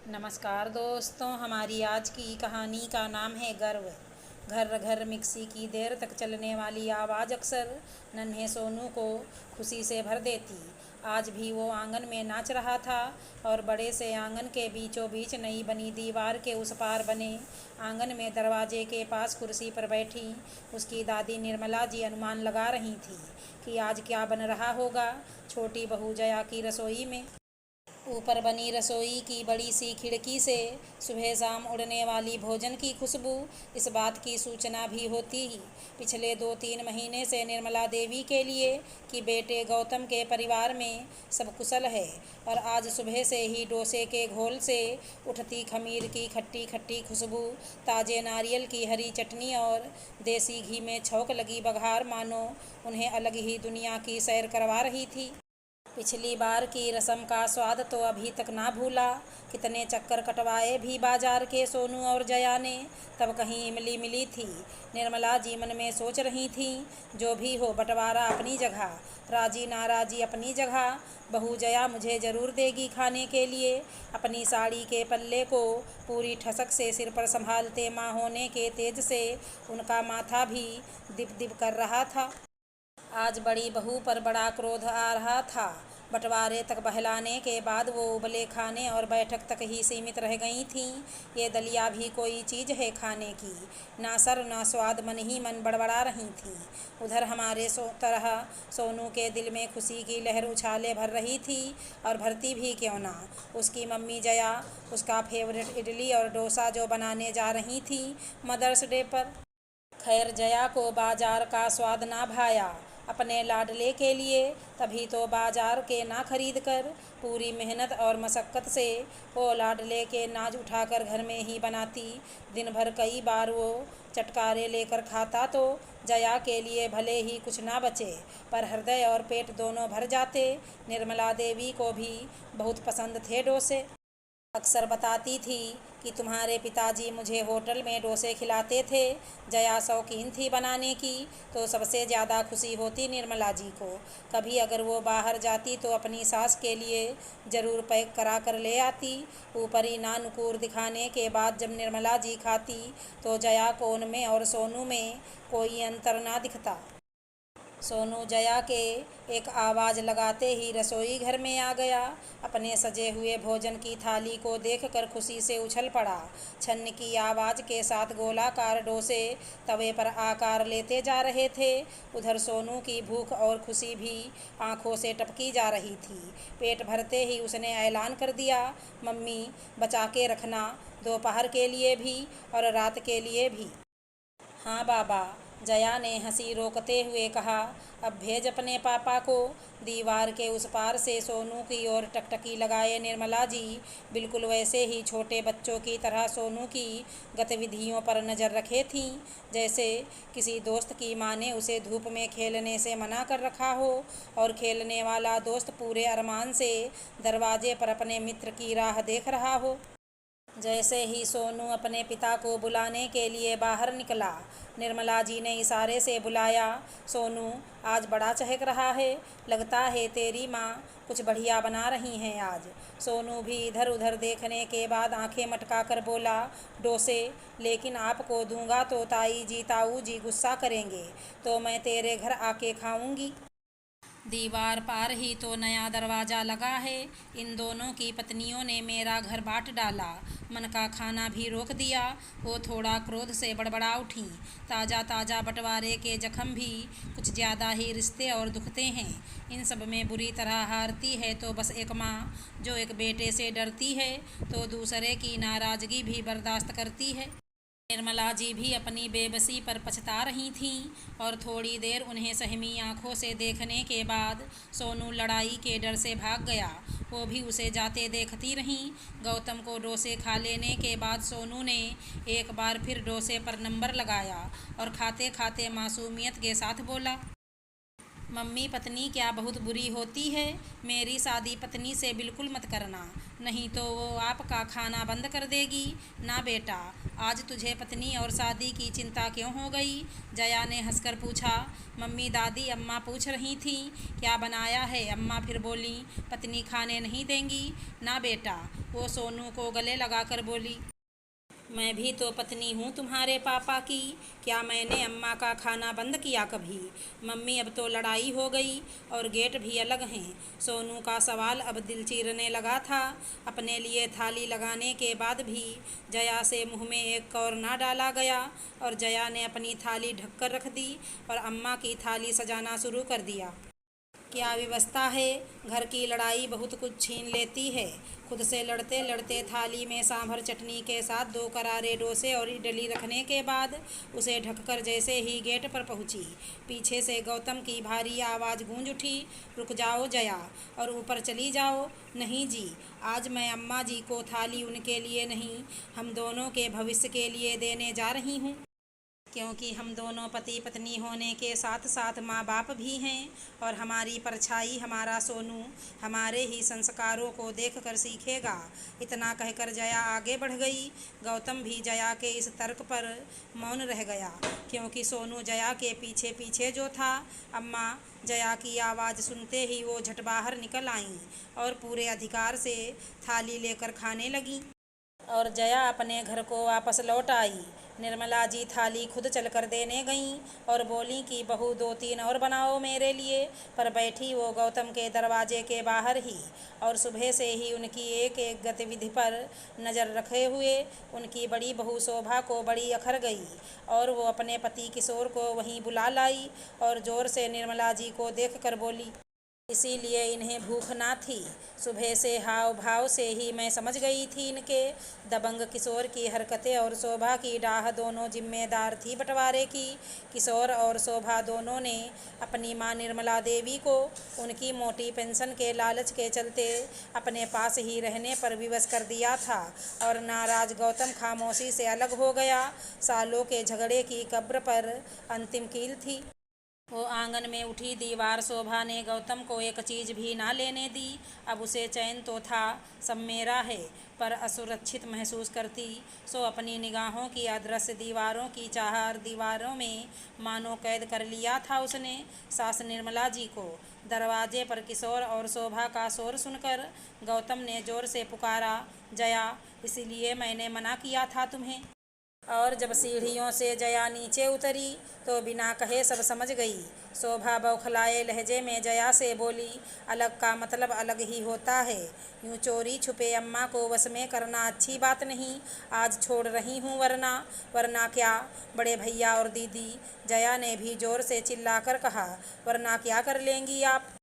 नमस्कार दोस्तों, हमारी आज की कहानी का नाम है गर्व। घर घर मिक्सी की देर तक चलने वाली आवाज़ अक्सर नन्हे सोनू को खुशी से भर देती। आज भी वो आंगन में नाच रहा था और बड़े से आंगन के बीचों बीच नई बनी दीवार के उस पार बने आंगन में दरवाजे के पास कुर्सी पर बैठी उसकी दादी निर्मला जी अनुमान लगा रही थी कि आज क्या बन रहा होगा छोटी बहू जया की रसोई में। ऊपर बनी रसोई की बड़ी सी खिड़की से सुबह शाम उड़ने वाली भोजन की खुशबू इस बात की सूचना भी होती ही पिछले 2-3 महीने से निर्मला देवी के लिए कि बेटे गौतम के परिवार में सब कुशल है। और आज सुबह से ही डोसे के घोल से उठती खमीर की खट्टी खट्टी खुशबू, ताज़े नारियल की हरी चटनी और देसी घी में छौंक लगी बघार मानो उन्हें अलग ही दुनिया की सैर करवा रही थी। पिछली बार की रस्म का स्वाद तो अभी तक ना भूला। कितने चक्कर कटवाए भी बाजार के सोनू और जया ने, तब कहीं इमली मिली थी। निर्मला जी मन में सोच रही थी, जो भी हो बंटवारा अपनी जगह, राजी नाराजी अपनी जगह। बहू जया मुझे ज़रूर देगी खाने के लिए। अपनी साड़ी के पल्ले को पूरी ठसक से सिर पर संभालते माँ होने के तेज से उनका माथा भी दिप दिप कर रहा था। आज बड़ी बहू पर बड़ा क्रोध आ रहा था। बंटवारे तक बहलाने के बाद वो उबले खाने और बैठक तक ही सीमित रह गई थीं। ये दलिया भी कोई चीज़ है खाने की, ना सर ना स्वाद, मन ही मन बड़बड़ा रही थीं। उधर हमारे तरह सोनू के दिल में खुशी की लहर उछाले भर रही थी, और भरती भी क्यों ना। उसकी मम्मी जया उसका फेवरेट इडली और डोसा जो बनाने जा रही थी मदर्स डे पर। खैर, जया को बाजार का स्वाद ना भाया अपने लाडले के लिए, तभी तो बाजार के ना खरीद कर पूरी मेहनत और मशक्क़त से वो लाडले के नाज उठाकर घर में ही बनाती। दिन भर कई बार वो चटकारे लेकर खाता तो जया के लिए भले ही कुछ ना बचे, पर हृदय और पेट दोनों भर जाते। निर्मला देवी को भी बहुत पसंद थे डोसे। अक्सर बताती थी कि तुम्हारे पिताजी मुझे होटल में डोसे खिलाते थे। जया शौकीन थी बनाने की, तो सबसे ज़्यादा खुशी होती निर्मला जी को। कभी अगर वो बाहर जाती तो अपनी सास के लिए ज़रूर पैक करा कर ले आती। ऊपरी ना नुकुर दिखाने के बाद जब निर्मला जी खाती तो जया को उनमें और सोनू में कोई अंतर ना दिखता। सोनू जया के एक आवाज़ लगाते ही रसोई घर में आ गया। अपने सजे हुए भोजन की थाली को देखकर खुशी से उछल पड़ा। छन्न की आवाज़ के साथ गोलाकार डोसे तवे पर आकार लेते जा रहे थे। उधर सोनू की भूख और खुशी भी आंखों से टपकी जा रही थी। पेट भरते ही उसने ऐलान कर दिया, मम्मी बचा के रखना, दोपहर के लिए भी और रात के लिए भी। हाँ बाबा, जया ने हंसी रोकते हुए कहा। अब भेज अपने पापा को। दीवार के उस पार से सोनू की ओर टकटकी लगाए निर्मला जी बिल्कुल वैसे ही छोटे बच्चों की तरह सोनू की गतिविधियों पर नज़र रखे थीं, जैसे किसी दोस्त की माँ ने उसे धूप में खेलने से मना कर रखा हो और खेलने वाला दोस्त पूरे अरमान से दरवाजे पर अपने मित्र की राह देख रहा हो। जैसे ही सोनू अपने पिता को बुलाने के लिए बाहर निकला, निर्मला जी ने इशारे से बुलाया, सोनू आज बड़ा चहक रहा है, लगता है तेरी माँ कुछ बढ़िया बना रही हैं आज। सोनू भी इधर उधर देखने के बाद आंखें मटका कर बोला, डोसे, लेकिन आपको दूंगा तो ताऊ जी गुस्सा करेंगे, तो मैं तेरे घर आके खाऊंगी। दीवार पार ही तो नया दरवाज़ा लगा है। इन दोनों की पत्नियों ने मेरा घर बांट डाला, मन का खाना भी रोक दिया। वो थोड़ा क्रोध से बड़बड़ा उठी। ताज़ा ताज़ा बंटवारे के जख्म भी कुछ ज़्यादा ही रिश्ते और दुखते हैं। इन सब में बुरी तरह हारती है तो बस एक माँ, जो एक बेटे से डरती है तो दूसरे की नाराज़गी भी बर्दाश्त करती है। निर्मला जी भी अपनी बेबसी पर पछता रही थीं, और थोड़ी देर उन्हें सहमी आंखों से देखने के बाद सोनू लड़ाई के डर से भाग गया। वो भी उसे जाते देखती रहीं। गौतम को डोसे खा लेने के बाद सोनू ने एक बार फिर डोसे पर नंबर लगाया और खाते खाते मासूमियत के साथ बोला, मम्मी पत्नी क्या बहुत बुरी होती है? मेरी शादी पत्नी से बिल्कुल मत करना। नहीं तो वो आपका खाना बंद कर देगी। ना बेटा, आज तुझे पत्नी और शादी की चिंता क्यों हो गई? जया ने हंसकर पूछा। मम्मी, दादी, अम्मा पूछ रही थी क्या बनाया है। अम्मा फिर बोली, पत्नी खाने नहीं देंगी। ना बेटा, वो सोनू को गले लगाकर बोली, मैं भी तो पत्नी हूँ तुम्हारे पापा की। क्या मैंने अम्मा का खाना बंद किया कभी? मम्मी, अब तो लड़ाई हो गई और गेट भी अलग हैं। सोनू का सवाल अब दिल चीरने लगा था। अपने लिए थाली लगाने के बाद भी जया से मुंह में एक कौर ना डाला गया और जया ने अपनी थाली ढककर रख दी और अम्मा की थाली सजाना शुरू कर दिया। क्या व्यवस्था है। घर की लड़ाई बहुत कुछ छीन लेती है। खुद से लड़ते लड़ते थाली में सांभर चटनी के साथ 2 करारे डोसे और इडली रखने के बाद उसे ढककर जैसे ही गेट पर पहुंची, पीछे से गौतम की भारी आवाज़ गूंज उठी, रुक जाओ जया और ऊपर चली जाओ। नहीं जी, आज मैं अम्मा जी को थाली उनके लिए नहीं, हम दोनों के भविष्य के लिए देने जा रही हूँ। क्योंकि हम दोनों पति पत्नी होने के साथ साथ माँ बाप भी हैं और हमारी परछाई हमारा सोनू हमारे ही संस्कारों को देखकर सीखेगा। इतना कहकर जया आगे बढ़ गई। गौतम भी जया के इस तर्क पर मौन रह गया, क्योंकि सोनू जया के पीछे पीछे जो था। अम्मा, जया की आवाज़ सुनते ही वो झट बाहर निकल आईं और पूरे अधिकार से थाली लेकर खाने लगीं। और जया अपने घर को वापस लौट आई। निर्मला जी थाली खुद चलकर देने गईं और बोलीं कि बहू 2-3 और बनाओ मेरे लिए। पर बैठी वो गौतम के दरवाजे के बाहर ही और सुबह से ही उनकी एक एक गतिविधि पर नज़र रखे हुए उनकी बड़ी बहू शोभा को बड़ी अखर गई और वो अपने पति किशोर को वहीं बुला लाई और ज़ोर से निर्मला जी को देखकर बोली, इसीलिए इन्हें भूख ना थी। सुबह से हाव भाव से ही मैं समझ गई थी इनके। दबंग किशोर की हरकतें और शोभा की डाह दोनों जिम्मेदार थी बंटवारे की। किशोर और शोभा दोनों ने अपनी मां निर्मला देवी को उनकी मोटी पेंशन के लालच के चलते अपने पास ही रहने पर विवश कर दिया था और नाराज गौतम खामोशी से अलग हो गया। सालों के झगड़े की कब्र पर अंतिम कील थी। वो आंगन में उठी दीवार शोभा ने गौतम को एक चीज़ भी ना लेने दी। अब उसे चैन तो था, सब मेरा है, पर असुरक्षित महसूस करती। सो अपनी निगाहों की अदृश्य दीवारों की चार दीवारों में मानो कैद कर लिया था उसने सास निर्मला जी को। दरवाजे पर किशोर और शोभा का शोर सुनकर गौतम ने जोर से पुकारा, जया, इसीलिए मैंने मना किया था तुम्हें। और जब सीढ़ियों से जया नीचे उतरी तो बिना कहे सब समझ गई। शोभा बौखलाए लहजे में जया से बोली, अलग का मतलब अलग ही होता है। यूँ चोरी छुपे अम्मा को वश में करना अच्छी बात नहीं। आज छोड़ रही हूँ, वरना वरना क्या? बड़े भैया और दीदी, जया ने भी जोर से चिल्लाकर कहा, वरना क्या कर लेंगी आप?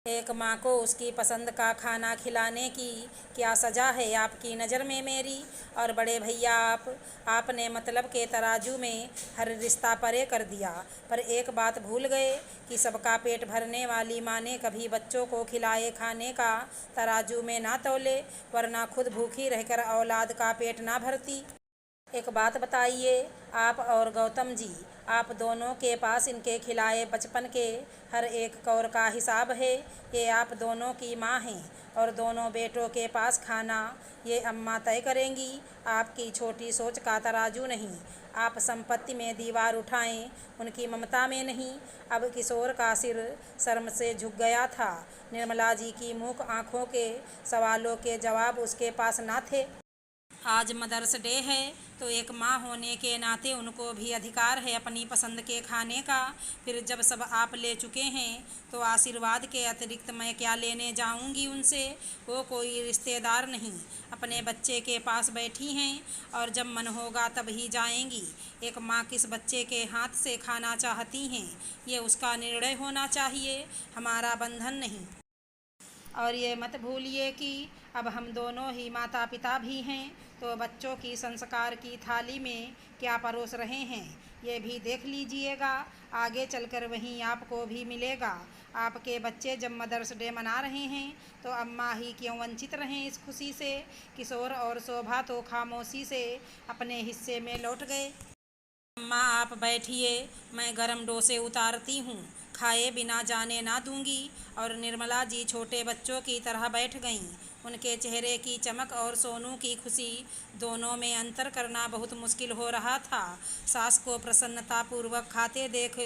एक माँ को उसकी पसंद का खाना खिलाने की क्या सज़ा है आपकी नज़र में मेरी? और बड़े भैया, आपने मतलब के तराजू में हर रिश्ता परे कर दिया। पर एक बात भूल गए कि सबका पेट भरने वाली माँ ने कभी बच्चों को खिलाए खाने का तराजू में ना तौले, वरना खुद भूखी रहकर औलाद का पेट ना भरती। एक बात बताइए, आप और गौतम जी, आप दोनों के पास इनके खिलाए बचपन के हर एक कौर का हिसाब है। ये आप दोनों की माँ हैं और दोनों बेटों के पास खाना ये अम्मा तय करेंगी, आपकी छोटी सोच का तराजू नहीं। आप संपत्ति में दीवार उठाएं, उनकी ममता में नहीं। अब किशोर का सिर शर्म से झुक गया था। निर्मला जी की मूक आंखों के सवालों के जवाब उसके पास ना थे। आज मदर्स डे है तो एक माँ होने के नाते उनको भी अधिकार है अपनी पसंद के खाने का। फिर जब सब आप ले चुके हैं तो आशीर्वाद के अतिरिक्त मैं क्या लेने जाऊंगी उनसे? वो कोई रिश्तेदार नहीं, अपने बच्चे के पास बैठी हैं और जब मन होगा तब ही जाएंगी। एक माँ किस बच्चे के हाथ से खाना चाहती हैं, ये उसका निर्णय होना चाहिए, हमारा बंधन नहीं। और ये मत भूलिए कि अब हम दोनों ही माता पिता भी हैं, तो बच्चों की संस्कार की थाली में क्या परोस रहे हैं ये भी देख लीजिएगा। आगे चलकर वहीं आपको भी मिलेगा। आपके बच्चे जब मदर्स डे मना रहे हैं तो अम्मा ही क्यों वंचित रहें इस खुशी से? किशोर और शोभा तो खामोशी से अपने हिस्से में लौट गए। अम्मा, आप बैठिए, मैं गरम डोसे उतारती हूँ, खाए बिना जाने ना दूंगी। और निर्मला जी छोटे बच्चों की तरह बैठ गईं। उनके चेहरे की चमक और सोनू की खुशी दोनों में अंतर करना बहुत मुश्किल हो रहा था। सास को प्रसन्नतापूर्वक खाते देख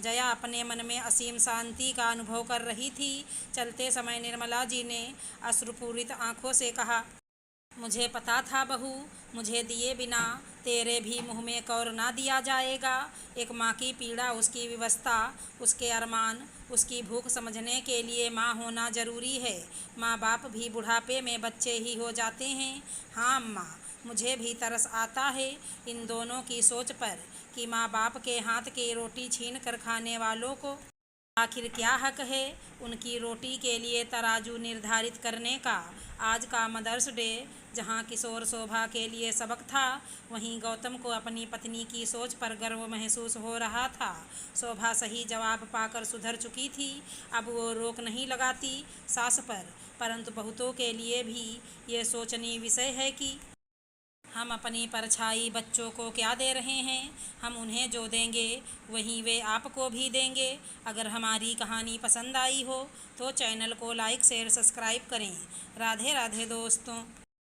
जया अपने मन में असीम शांति का अनुभव कर रही थी। चलते समय निर्मला जी ने अश्रुपूरित आंखों से कहा, मुझे पता था बहू, मुझे दिए बिना तेरे भी मुंह में कौर ना दिया जाएगा। एक माँ की पीड़ा, उसकी विवशता, उसके अरमान, उसकी भूख समझने के लिए माँ होना जरूरी है। माँ बाप भी बुढ़ापे में बच्चे ही हो जाते हैं। हाँ अम्मा, मुझे भी तरस आता है इन दोनों की सोच पर कि माँ बाप के हाथ की रोटी छीन कर खाने वालों को आखिर क्या हक है उनकी रोटी के लिए तराजू निर्धारित करने का। आज का मदर्स डे जहां किशोर शोभा के लिए सबक था, वहीं गौतम को अपनी पत्नी की सोच पर गर्व महसूस हो रहा था। शोभा सही जवाब पाकर सुधर चुकी थी। अब वो रोक नहीं लगाती सास पर, परंतु बहुतों के लिए भी ये सोचनीय विषय है कि हम अपनी परछाई बच्चों को क्या दे रहे हैं। हम उन्हें जो देंगे वहीं वे आपको भी देंगे। अगर हमारी कहानी पसंद आई हो तो चैनल को लाइक शेयर सब्सक्राइब करें। राधे राधे दोस्तों।